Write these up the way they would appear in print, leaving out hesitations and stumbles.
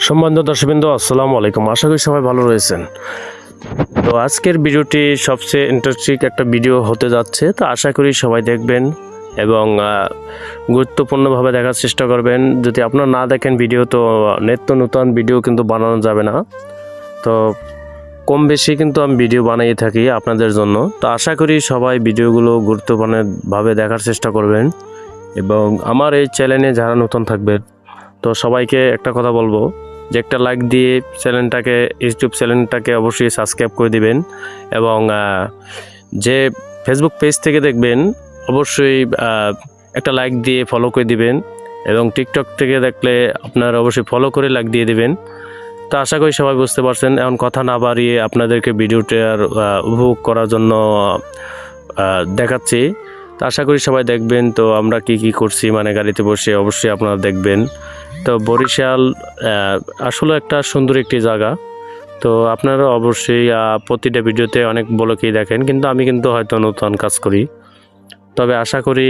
সম্মানিত দর্শকবৃন্দ, আসসালামু আলাইকুম। আশা করি সবাই ভালো রয়েছেন। তো আজকের ভিডিওটি সবচেয়ে ইন্টারেস্টিং একটা ভিডিও হতে যাচ্ছে। তো আশা করি সবাই দেখবেন এবং গুরুত্বপূর্ণভাবে দেখার চেষ্টা করবেন। যদি আপনারা না দেখেন ভিডিও, তো নিত্য নতুন ভিডিও কিন্তু বানানো যাবে না। তো কম বেশি কিন্তু আমি ভিডিও বানিয়ে থাকি আপনাদের জন্য। তো আশা করি সবাই ভিডিওগুলো গুরুত্বপূর্ণভাবে দেখার চেষ্টা করবেন এবং আমার এই চ্যানেলে যারা নতুন থাকবেন, তো সবাইকে একটা কথা বলবো যে একটা লাইক দিয়ে ইউটিউব চ্যানেলটাকে অবশ্যই সাবস্ক্রাইব করে দিবেন এবং যে ফেসবুক পেজ থেকে দেখবেন অবশ্যই একটা লাইক দিয়ে ফলো করে দিবেন এবং টিকটক থেকে দেখলে আপনারা অবশ্যই ফলো করে লাইক দিয়ে দিবেন। তো আশা করি সবাই বুঝতে পারছেন। এখন কথা না বাড়িয়ে আপনাদেরকে ভিডিওটার উপভোগ করার জন্য দেখাচ্ছি। তো আশা করি সবাই দেখবেন। তো আমরা কি করছি মানে গাড়িতে বসে অবশ্যই আপনারা দেখবেন। তো বরিশাল আসলে একটা সুন্দর একটি জায়গা। তো আপনারা অবশ্যই প্রতিটা ভিডিওতে অনেক ব্লগই দেখেন, কিন্তু আমি কিন্তু হয়তো নতুন কাজ করি। তবে আশা করি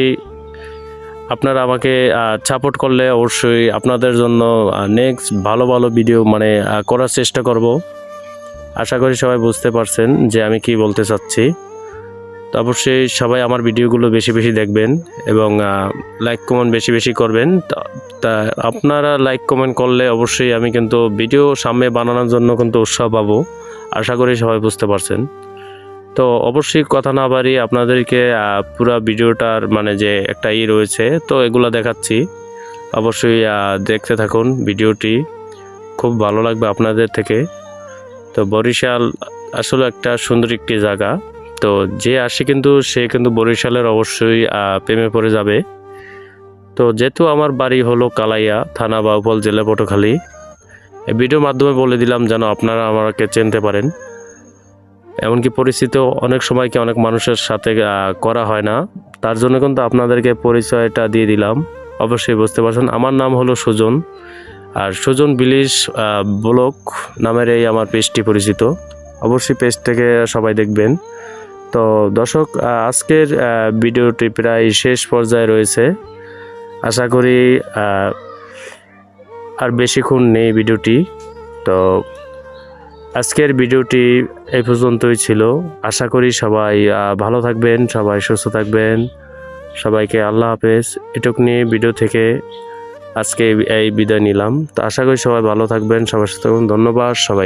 আপনারা আমাকে সাপোর্ট করলে অবশ্যই আপনাদের জন্য নেক্সট ভালো ভালো ভিডিও মানে করার চেষ্টা করব। আশা করি সবাই বুঝতে পারছেন যে আমি কি বলতে চাচ্ছি। তো অবশ্যই সবাই আমার ভিডিওগুলো বেশি বেশি দেখবেন এবং লাইক কমেন্ট বেশি বেশি করবেন। তা আপনারা লাইক কমেন্ট করলে অবশ্যই আমি কিন্তু ভিডিও সামনে বানানোর জন্য কিন্তু উৎসাহ পাবো। আশা করি সবাই বুঝতে পারছেন। তো অবশ্যই কথা না বাড়িয়ে আপনাদেরকে পুরো ভিডিওটার মানে যে একটা রয়েছে, তো এগুলো দেখাচ্ছি। অবশ্যই দেখতে থাকুন ভিডিওটি, খুব ভালো লাগবে আপনাদের থেকে। তো বরিশাল আসলে একটা সুন্দর একটি জায়গা। তো যে আসে কিন্তু সে কিন্তু বরিশালের অবশ্যই প্রেমে পড়ে যাবে। তো যেহেতু আমার বাড়ি হলো কালাইয়া থানা বাউফল জেলা পটুয়াখালী, এই ভিডিওর মাধ্যমে বলে দিলাম যেন আপনারা আমাকে চিনতে পারেন। এমনকি পরিচিত অনেক সময় অনেক মানুষের সাথে করা হয় না, তার জন্য কিন্তু আপনাদেরকে পরিচয়টা দিয়ে দিলাম। অবশ্যই বুঝতে পারছেন আমার নাম হলো সুজন, আর সুজন বিলিশ ব্লগ নামের এই আমার পেজটি পরিচিত। অবশ্যই পেজ থেকে সবাই দেখবেন। তো দর্শক, আজকের ভিডিওটি প্রায় শেষ পর্যায়ে রয়েছে। আশা করি আর বেশিক্ষণ নেই ভিডিওটি। তো আজকের ভিডিওটি এই পর্যন্তই ছিল। আশা করি সবাই ভালো থাকবেন, সবাই সুস্থ থাকবেন। সবাইকে আল্লাহ হাফেজ। এটুকু নিয়ে ভিডিও থেকে আজকে এই বিদায় নিলাম। তো আশা করি সবাই ভালো থাকবেন, সবার সাথে ধন্যবাদ সবাই।